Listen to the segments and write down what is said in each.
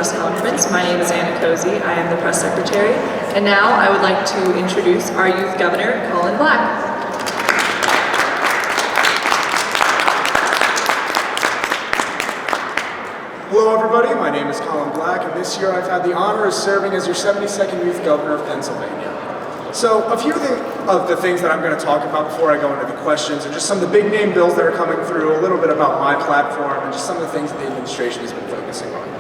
press conference. My name is Anna Cozy. I am the press secretary. And now I would like to introduce our youth governor, Colin Black. Hello everybody, my name is Colin Black, and this year I've had the honor of serving as your 72nd Youth Governor of Pennsylvania. So a few of the things that I'm going to talk about before I go into the questions are just some of the big name bills that are coming through, a little bit about my platform, and just some of the things that the administration has been focusing on.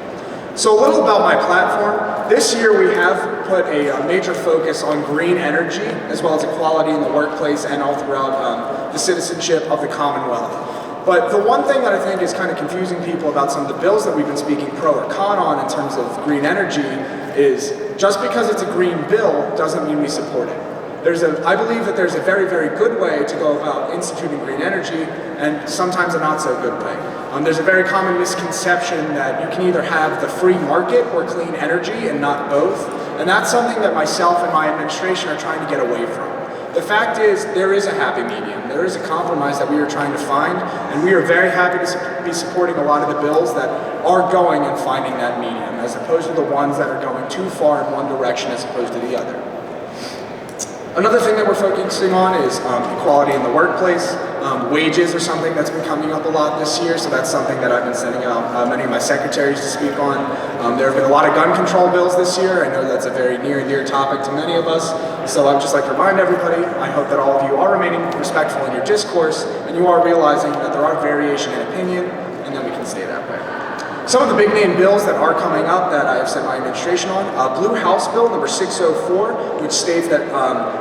So a little about my platform. This year we have put a major focus on green energy, as well as equality in the workplace and all throughout the citizenship of the Commonwealth. But the one thing that I think is kind of confusing people about some of the bills that we've been speaking pro or con on in terms of green energy is just because it's a green bill doesn't mean we support it. I believe that there's a very, very good way to go about instituting green energy and sometimes a not so good way. There's a very common misconception that you can either have the free market or clean energy and not both. And that's something that myself and my administration are trying to get away from. The fact is, there is a happy medium. There is a compromise that we are trying to find, and we are very happy to be supporting a lot of the bills that are going and finding that medium, as opposed to the ones that are going too far in one direction as opposed to the other. Another thing that we're focusing on is equality in the workplace. Wages are something that's been coming up a lot this year, so that's something that I've been sending out many of my secretaries to speak on. There have been a lot of gun control bills this year. I know that's a very near and dear topic to many of us, so I would just like to remind everybody, I hope that all of you are remaining respectful in your discourse, and you are realizing that there are variation in opinion, and that we can stay that way. Some of the big name bills that are coming up that I have sent my administration on, Blue House Bill number 604, which states that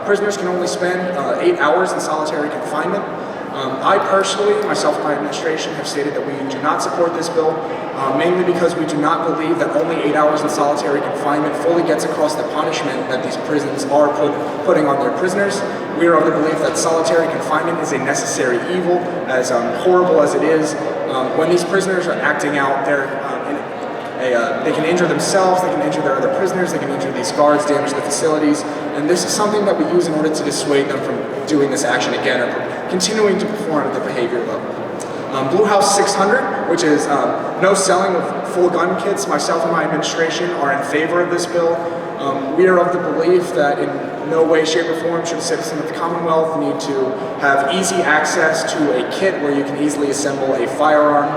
prisoners can only spend 8 hours in solitary confinement. I personally, myself and my administration, have stated that we do not support this bill, mainly because we do not believe that only 8 hours in solitary confinement fully gets across the punishment that these prisons are putting on their prisoners. We are of the belief that solitary confinement is a necessary evil, as horrible as it is. When these prisoners are acting out, they can injure themselves, they can injure their other prisoners, they can injure these guards, damage the facilities, and this is something that we use in order to dissuade them from doing this action again or continuing to perform at the behavior level. Blue House 600, which is no selling of full gun kits, myself and my administration are in favor of this bill. We are of the belief that in no way, shape, or form should a citizen of the Commonwealth need to have easy access to a kit where you can easily assemble a firearm.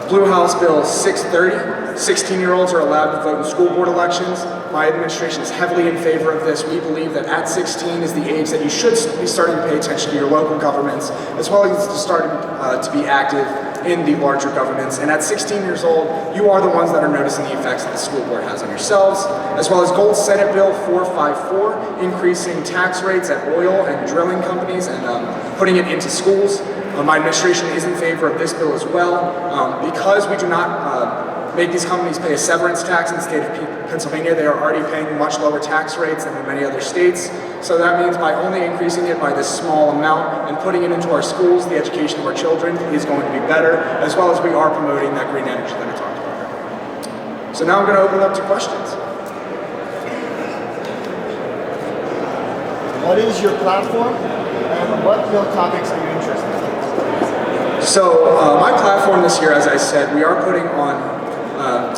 Blue House Bill 630, 16-year-olds are allowed to vote in school board elections. My administration is heavily in favor of this. We believe that at 16 is the age that you should be starting to pay attention to your local governments, as well as to start to be active in the larger governments. And at 16 years old, you are the ones that are noticing the effects that the school board has on yourselves, as well as Gold Senate Bill 454, increasing tax rates at oil and drilling companies and putting it into schools. My administration is in favor of this bill as well. Because we do not make these companies pay a severance tax in the state of Pennsylvania, they are already paying much lower tax rates than in many other states. So that means by only increasing it by this small amount and putting it into our schools, the education of our children is going to be better, as well as we are promoting that green energy that I talked about. So now I'm going to open it up to questions. What is your platform, and what bill topics are you interested in? So my platform this year, as I said, we are putting on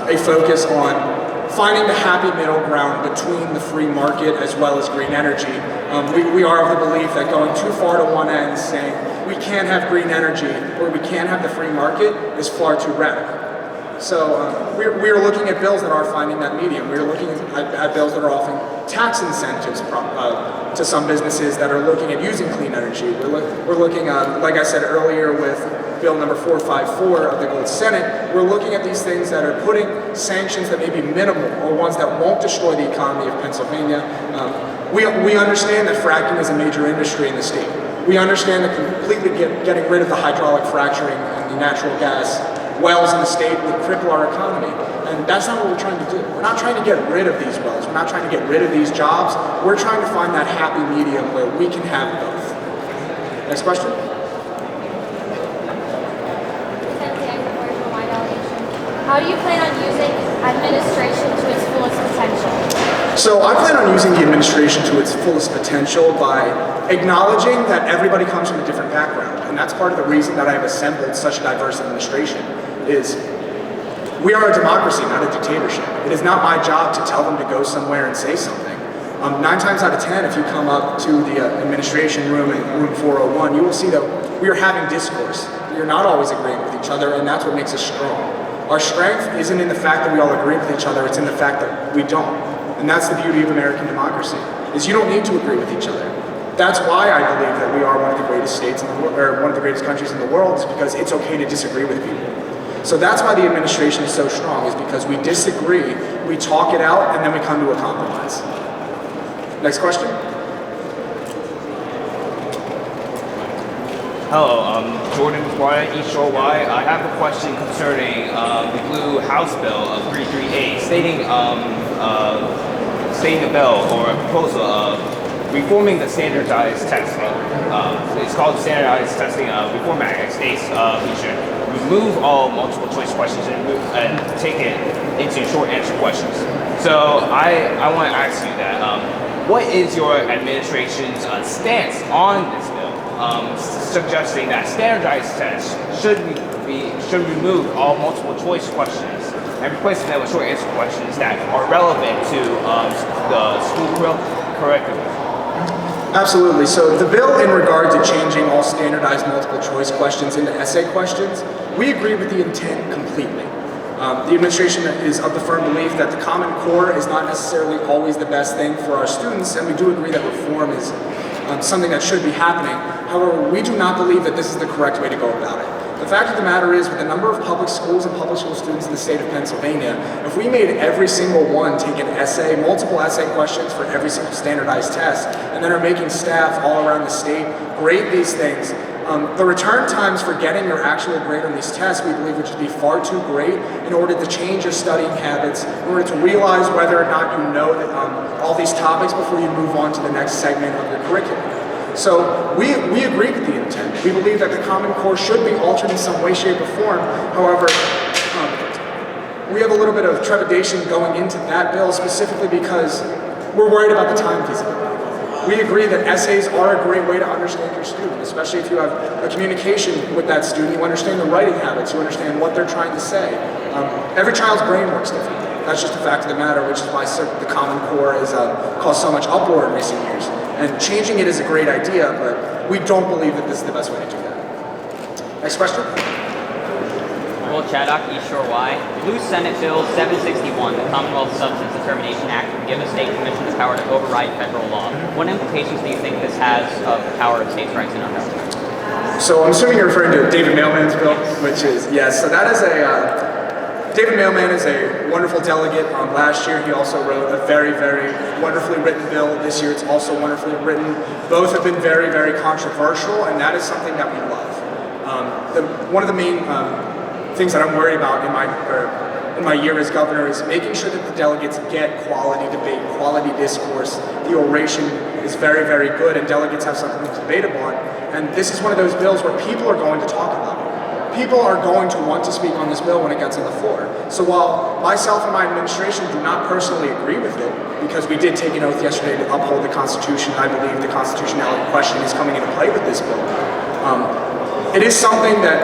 a focus on finding the happy middle ground between the free market as well as green energy. We are of the belief that going too far to one end, saying we can't have green energy or we can't have the free market, is far too radical. So we are looking at bills that are finding that medium. We are looking at bills that are offering tax incentives to some businesses that are looking at using clean energy. We're looking, like I said earlier, with Bill number 454 of the Gold Senate, we're looking at these things that are putting sanctions that may be minimal or ones that won't destroy the economy of Pennsylvania. We understand that fracking is a major industry in the state. We understand that completely getting rid of the hydraulic fracturing and the natural gas wells in the state would cripple our economy. And that's not what we're trying to do. We're not trying to get rid of these wells. We're not trying to get rid of these jobs. We're trying to find that happy medium where we can have both. Next question. How do you plan on using administration to its fullest potential? So I plan on using the administration to its fullest potential by acknowledging that everybody comes from a different background. And that's part of the reason that I have assembled such a diverse administration is We are a democracy, not a dictatorship. It is not my job to tell them to go somewhere and say something. 9 times out of 10, if you come up to the administration room in room 401, you will see that we are having discourse. We are not always agreeing with each other, and that's what makes us strong. Our strength isn't in the fact that we all agree with each other, it's in the fact that we don't. And that's the beauty of American democracy, is you don't need to agree with each other. That's why I believe that we are one of the greatest states in the world, or one of the greatest countries in the world, is because it's okay to disagree with people. So that's why the administration is so strong, is because we disagree, we talk it out, and then we come to a compromise. Next question. Hello, Jordan Wyatt, East Shore Y. I have a question concerning the blue House Bill of 338, stating a bill or a proposal of reforming the standardized testing. It's called Standardized Testing Reform Act. It states we should remove all multiple choice questions and take it into short answer questions. So I want to ask you that. What is your administration's stance on this bill, suggesting that standardized tests should remove all multiple choice questions and replace them with short answer questions that are relevant to the school curriculum? Absolutely. So the bill in regard to changing all standardized multiple choice questions into essay questions, we agree with the intent completely. The administration is of the firm belief that the Common Core is not necessarily always the best thing for our students, and we do agree that reform is something that should be happening. However, we do not believe that this is the correct way to go about it. The fact of the matter is, with the number of public schools and public school students in the state of Pennsylvania, if we made every single one take an essay, multiple essay questions for every single standardized test, and then are making staff all around the state grade these things, the return times for getting your actual grade on these tests, we believe, would just be far too great in order to change your studying habits, in order to realize whether or not you know that, all these topics before you move on to the next segment of your curriculum. So we agree with the intent. We believe that the Common Core should be altered in some way, shape, or form. However, we have a little bit of trepidation going into that bill, specifically because we're worried about the time feasibility. We agree that essays are a great way to understand your student, especially if you have a communication with that student, you understand the writing habits, you understand what they're trying to say. Every child's brain works differently. That's just a fact of the matter, which is why the Common Core has caused so much uproar in recent years. And changing it is a great idea, but we don't believe that this is the best way to do that. Next question. Will Chaddock, East Shore Y. Blue Senate Bill 761, the Commonwealth Substance Determination Act, would give a state commission the power to override federal law. What implications do you think this has of the power of states' rights in our government? So I'm assuming you're referring to David Mailman's bill, which is, yes, so that is David Mailman is a wonderful delegate. Last year he also wrote a very, very wonderfully written bill. This year it's also wonderfully written. Both have been very, very controversial, and that is something that we love. One of the main things that I'm worried about in my year as governor is making sure that the delegates get quality debate, quality discourse. The oration is very, very good, and delegates have something to debate upon. And this is one of those bills where people are going to talk about it. People are going to want to speak on this bill when it gets on the floor. So while myself and my administration do not personally agree with it, because we did take an oath yesterday to uphold the Constitution, I believe the constitutionality question is coming into play with this bill. It is something that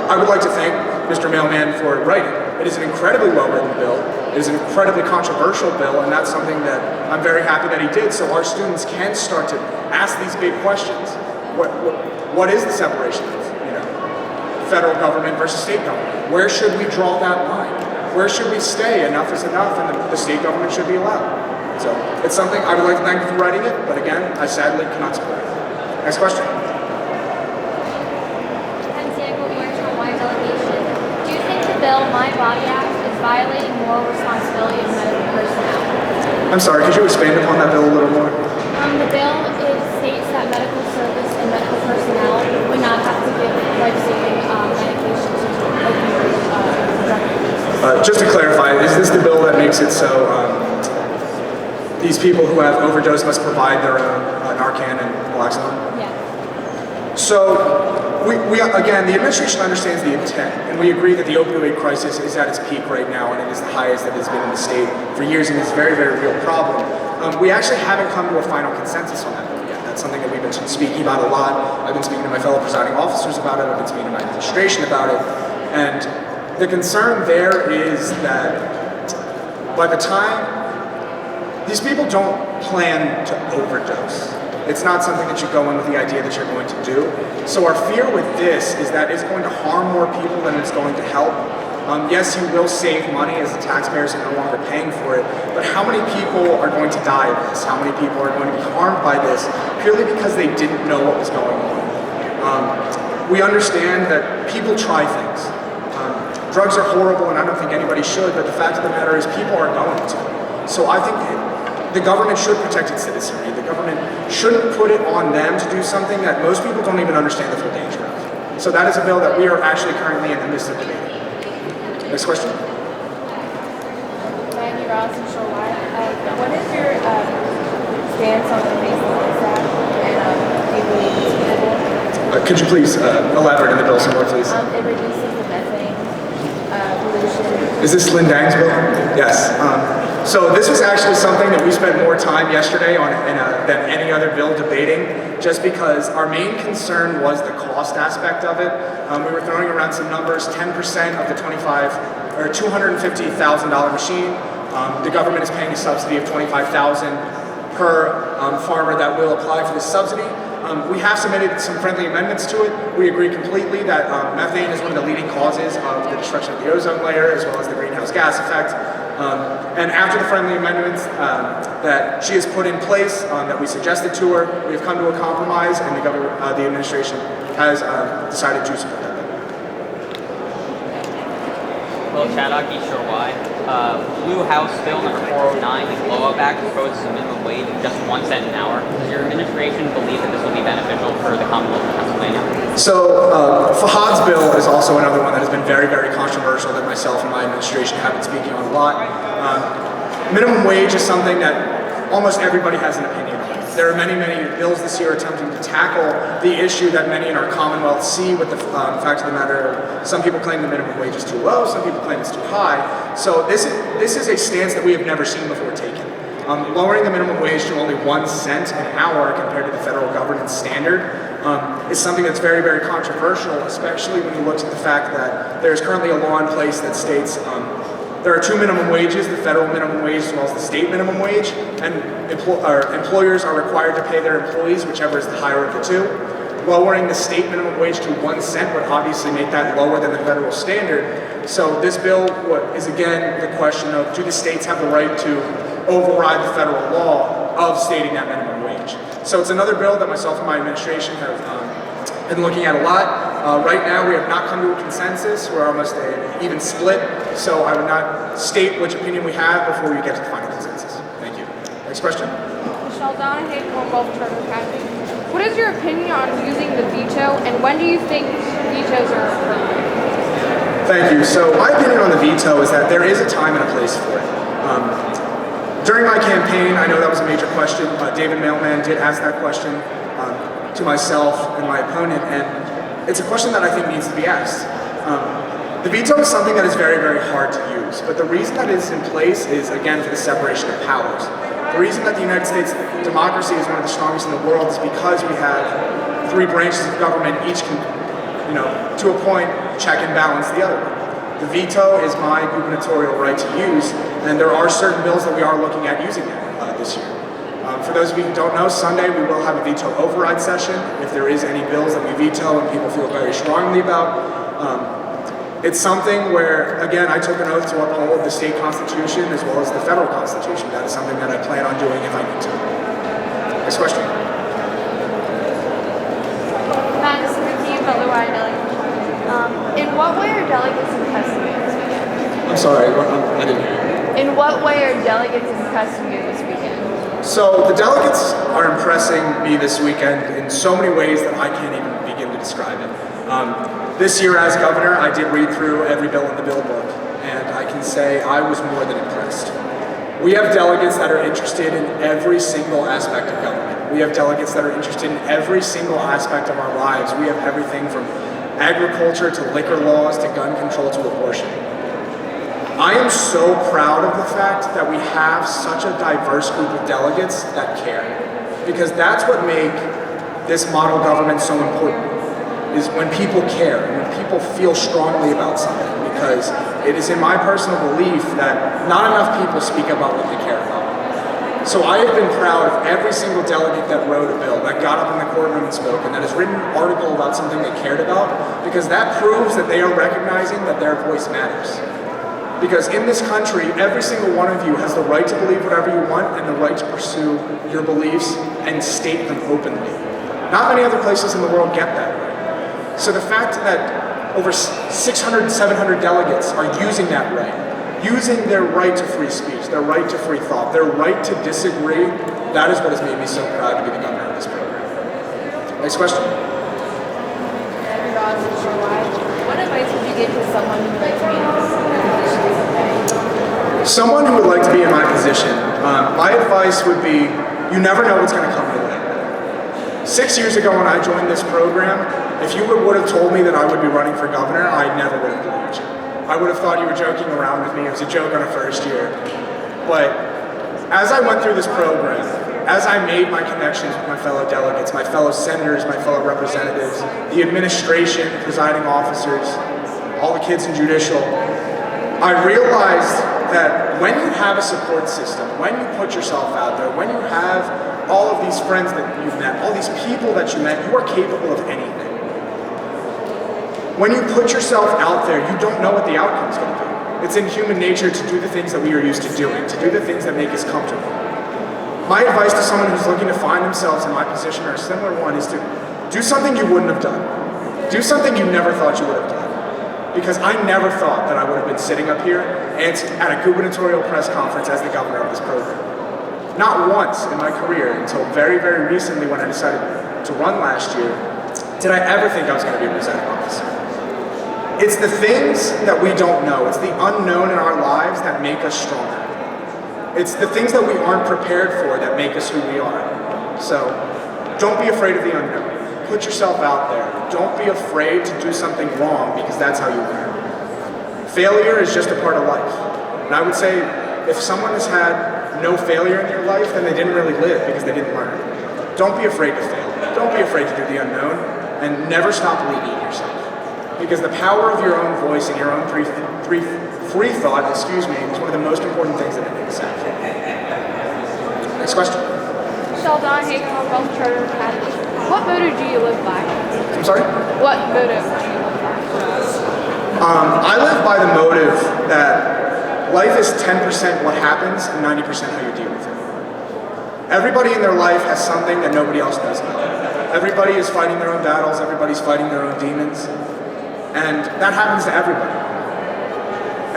I would like to thank Mr. Mailman for writing. It is an incredibly well-written bill. It is an incredibly controversial bill, and that's something that I'm very happy that he did, so our students can start to ask these big questions. What is the separation of federal government versus state government? Where should we draw that line? Where should we stay? Enough is enough, and the state government should be allowed. So it's something I would like to thank you for writing it, but again, I sadly cannot support it. Next question. Santiago Marshall, Y delegation. Do you think the bill My Body Act is violating moral responsibility of medical personnel? I'm sorry, could you expand upon that bill a little more? The bill states that medical service and medical personnel would not have to give life-saving medications to drug Just to clarify, is this the bill that makes it so these people who have overdosed must provide their own Narcan and Naloxone? Yeah. So, we again, the administration understands the intent, and we agree that the opioid crisis is at its peak right now, and it is the highest that it's been in the state for years, and it's a very, very real problem. We actually haven't come to a final consensus on that bill yet. That's something that we've been speaking about a lot. I've been speaking to my fellow presiding officers about it. I've been speaking to my administration about it, and The concern there is that by the time, these people don't plan to overdose. It's not something that you go in with the idea that you're going to do. So our fear with this is that it's going to harm more people than it's going to help. Yes, you will save money as the taxpayers are no longer paying for it, but how many people are going to die of this? How many people are going to be harmed by this purely because they didn't know what was going on? We understand that people try things. Drugs are horrible and I don't think anybody should, but the fact of the matter is people are going to. So I think the government should protect its citizenry. The government shouldn't put it on them to do something that most people don't even understand the full danger of. So that is a bill that we are actually currently in the midst of debating. Next question. Maggie Ross and Shore White. What is your stance on the Faceless Act, and do you believe it's feasible? Could you please elaborate on the bill some more, please? It reduces the methane pollution. Is this Lynn Dang's bill? Yes. So this was actually something that we spent more time yesterday on than any other bill debating, just because our main concern was the cost aspect of it. We were throwing around some numbers, 10% of the $250,000 machine. The government is paying a subsidy of $25,000 per farmer that will apply for this subsidy. We have submitted some friendly amendments to it. We agree completely that methane is one of the leading causes of the destruction of the ozone layer as well as the greenhouse gas effect. And after the friendly amendments that she has put in place that we suggested to her, we have come to a compromise and the administration has decided to support that. Will Chaddock, East Shore Y. Blue House Bill number 409, the Glow Up Act, proposes a minimum wage of just 1 cent an hour. Does your administration believe that this will be beneficial for the Commonwealth of Pennsylvania? So Fahad's bill is also another one that has been very, very controversial that myself and my administration have been speaking on a lot. Minimum wage is something that almost everybody has an opinion on. There are many, many bills this year attempting to tackle the issue that many in our Commonwealth see with the fact of the matter. Some people claim the minimum wage is too low, some people claim it's too high. So this is a stance that we have never seen before taken. Lowering the minimum wage to only 1 cent an hour compared to the federal government standard is something that's very, very controversial, especially when you look at the fact that there's currently a law in place that states there are 2 minimum wages, the federal minimum wage as well as the state minimum wage, and employers are required to pay their employees whichever is the higher of the two. Lowering the state minimum wage to 1 cent would obviously make that lower than the federal standard. So this bill is again the question of, do the states have the right to override the federal law of stating that minimum wage? So it's another bill that myself and my administration have been looking at a lot. Right now we have not come to a consensus. We're almost an even split, so I would not state which opinion we have before we get to the final consensus. Thank you. Next question. Michelle Donahue, Commonwealth Charter Academy. What is your opinion on using the veto, and when do you think vetoes are appropriate? Thank you. So my opinion on the veto is that there is a time and a place for it. During my campaign, I know that was a major question. David Mailman did ask that question to myself and my opponent, and it's a question that I think needs to be asked. The veto is something that is very, very hard to use, but the reason that it's in place is, again, for the separation of powers. The reason that the United States democracy is one of the strongest in the world is because we have 3 branches of government, each can, to a point, check and balance the other. The veto is my gubernatorial right to use, and there are certain bills that we are looking at using that this year. For those of you who don't know, Sunday we will have a veto override session. If there is any bills that we veto and people feel very strongly about, it's something where, again, I took an oath to uphold the state constitution as well as the federal constitution. That is something that I plan on doing if I need to. Next question. Madison McKee, Butler Wide delegation. In what way are delegates in custody this weekend? I'm sorry, I didn't hear you. In what way are delegates in custody this weekend? So the delegates are impressing me this weekend in so many ways that I can't even begin to describe it. This year as governor, I did read through every bill in the bill book, and I can say I was more than impressed. We have delegates that are interested in every single aspect of government. We have delegates that are interested in every single aspect of our lives. We have everything from agriculture to liquor laws to gun control to abortion. I am so proud of the fact that we have such a diverse group of delegates that care, because that's what makes this model government so important, is when people care, when people feel strongly about something. because it is in my personal belief that not enough people speak about what they care about. So I have been proud of every single delegate that wrote a bill, that got up in the courtroom and spoke, and that has written an article about something they cared about, because that proves that they are recognizing that their voice matters. Because in this country, every single one of you has the right to believe whatever you want and the right to pursue your beliefs and state them openly. Not many other places in the world get that right. So the fact that over 600, 700 delegates are using that right, using their right to free speech, their right to free thought, their right to disagree, that is what has made me so proud to be the governor of this program. Next question. What advice would you give to someone who would like to be in this position someday? Someone who would like to be in my position, my advice would be, you never know what's going to come your way. 6 years ago when I joined this program, if you would have told me that I would be running for governor, I never would have believed you. I would have thought you were joking around with me. It was a joke on a first year. But as I went through this program, as I made my connections with my fellow delegates, my fellow senators, my fellow representatives, the administration, presiding officers, all the kids in judicial, I realized that when you have a support system, when you put yourself out there, when you have all of these friends that you've met, all these people that you met, you are capable of anything. When you put yourself out there, you don't know what the outcome's going to be. It's in human nature to do the things that we are used to doing, to do the things that make us comfortable. My advice to someone who's looking to find themselves in my position or a similar one is to do something you wouldn't have done. Do something you never thought you would have done. Because I never thought that I would have been sitting up here and at a gubernatorial press conference as the governor of this program. Not once in my career until very, very recently when I decided to run last year did I ever think I was going to be a presiding officer. It's the things that we don't know. It's the unknown in our lives that make us stronger. It's the things that we aren't prepared for that make us who we are. So don't be afraid of the unknown. Put yourself out there. Don't be afraid to do something wrong because that's how you learn. Failure is just a part of life. And I would say if someone has had no failure in their life, then they didn't really live because they didn't learn. Don't be afraid to fail. Don't be afraid to do the unknown, and never stop believing in yourself. Because the power of your own voice and your own free thought, is one of the most important things that anyone has. Next question. Sheldon Hay, Commonwealth Charter Academy. What motto do you live by? I'm sorry? What motto do you live by? I live by the motive that life is 10% what happens and 90% how you deal with it. Everybody in their life has something that nobody else knows about. Everybody is fighting their own battles, everybody's fighting their own demons, and that happens to everybody.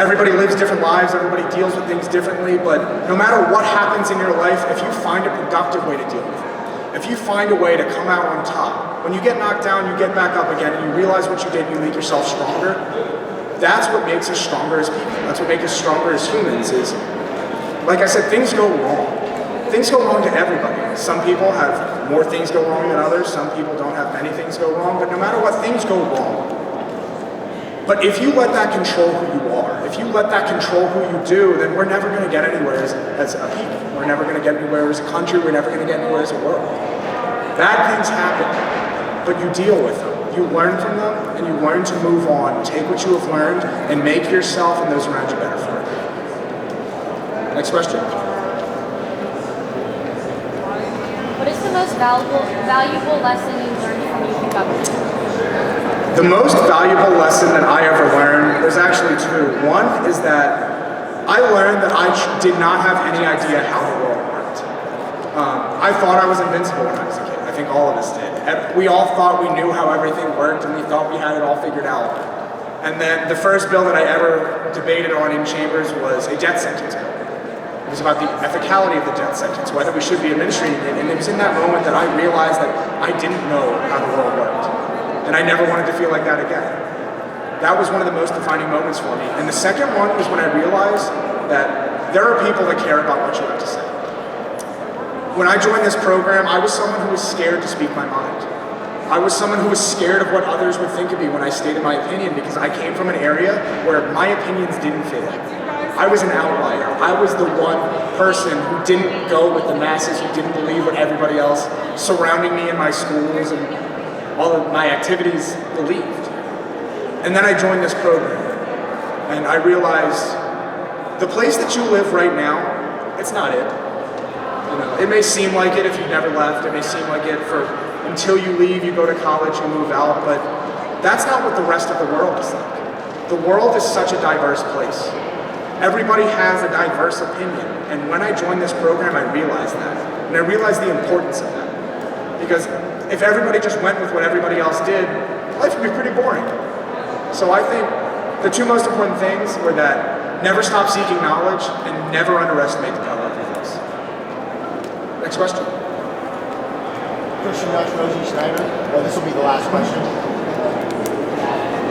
Everybody lives different lives, everybody deals with things differently, but no matter what happens in your life, if you find a productive way to deal with it, if you find a way to come out on top, when you get knocked down, you get back up again, and you realize what you did, and you make yourself stronger, that's what makes us stronger as people. That's what makes us stronger as humans is, like I said, things go wrong. Things go wrong to everybody. Some people have more things go wrong than others, some people don't have many things go wrong, but no matter what, things go wrong. But if you let that control who you are, if you let that control who you do, then we're never going to get anywhere as a people. We're never going to get anywhere as a country. We're never going to get anywhere as a world. Bad things happen, but you deal with them. You learn from them, and you learn to move on. Take what you have learned, and make yourself and those around you better for it. Next question. What is the most valuable lesson you learned from youth government? The most valuable lesson that I ever learned, there's actually two. One is that I learned that I did not have any idea how the world worked. I thought I was invincible when I was a kid. I think all of us did. We all thought we knew how everything worked and we thought we had it all figured out. And then the first bill that I ever debated on in chambers was a death sentence bill. It was about the ethicality of the death sentence, whether we should be administering it. And it was in that moment that I realized that I didn't know how the world worked. And I never wanted to feel like that again. That was one of the most defining moments for me. And the second one was when I realized that there are people that care about what you have to say. When I joined this program, I was someone who was scared to speak my mind. I was someone who was scared of what others would think of me when I stated my opinion because I came from an area where my opinions didn't fit. I was an outlier. I was the one person who didn't go with the masses, who didn't believe what everybody else surrounding me in my schools and all of my activities believed. And then I joined this program. and I realized the place that you live right now, it's not it. You know, it may seem like it if you never left. It may seem like it for until you leave, you go to college, you move out, but that's not what the rest of the world is like. The world is such a diverse place. Everybody has a diverse opinion, and when I joined this program, I realized that, and I realized the importance of that. Because if everybody just went with what everybody else did, life would be pretty boring. So I think the two most important things were that never stop seeking knowledge and never underestimate the power of your voice. Next question. Christian Rosie Schneider. This will be the last question.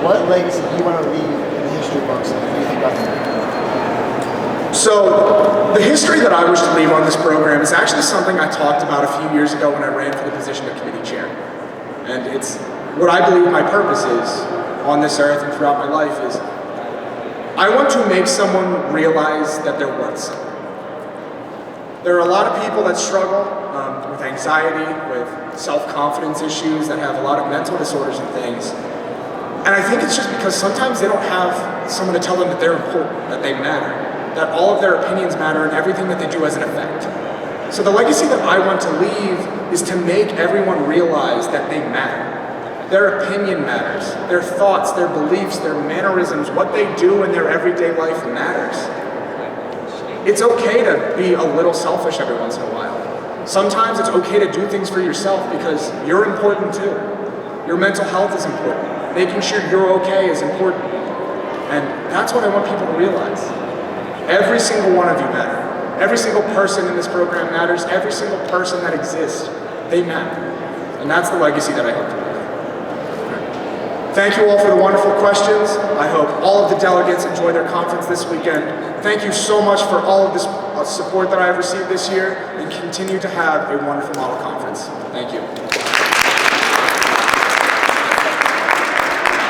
What legacy do you want to leave in the history books? And what do you think of it? So, the history that I wish to leave on this program is actually something I talked about a few years ago when I ran for the position of committee chair. And it's what I believe my purpose is on this earth and throughout my life is I want to make someone realize that they're worth something. There are a lot of people that struggle with anxiety, with self-confidence issues, that have a lot of mental disorders and things. And I think it's just because sometimes they don't have someone to tell them that they're important, that they matter, that all of their opinions matter and everything that they do has an effect. So the legacy that I want to leave is to make everyone realize that they matter. Their opinion matters. Their thoughts, their beliefs, their mannerisms, what they do in their everyday life matters. It's okay to be a little selfish every once in a while. Sometimes it's okay to do things for yourself because you're important too. Your mental health is important. Making sure you're okay is important. And that's what I want people to realize. Every single one of you matter. Every single person in this program matters. Every single person that exists, they matter. And that's the legacy that I hope to leave. Thank you all for the wonderful questions. I hope all of the delegates enjoy their conference this weekend. Thank you so much for all of this support that I have received this year, and continue to have a wonderful model conference. Thank you.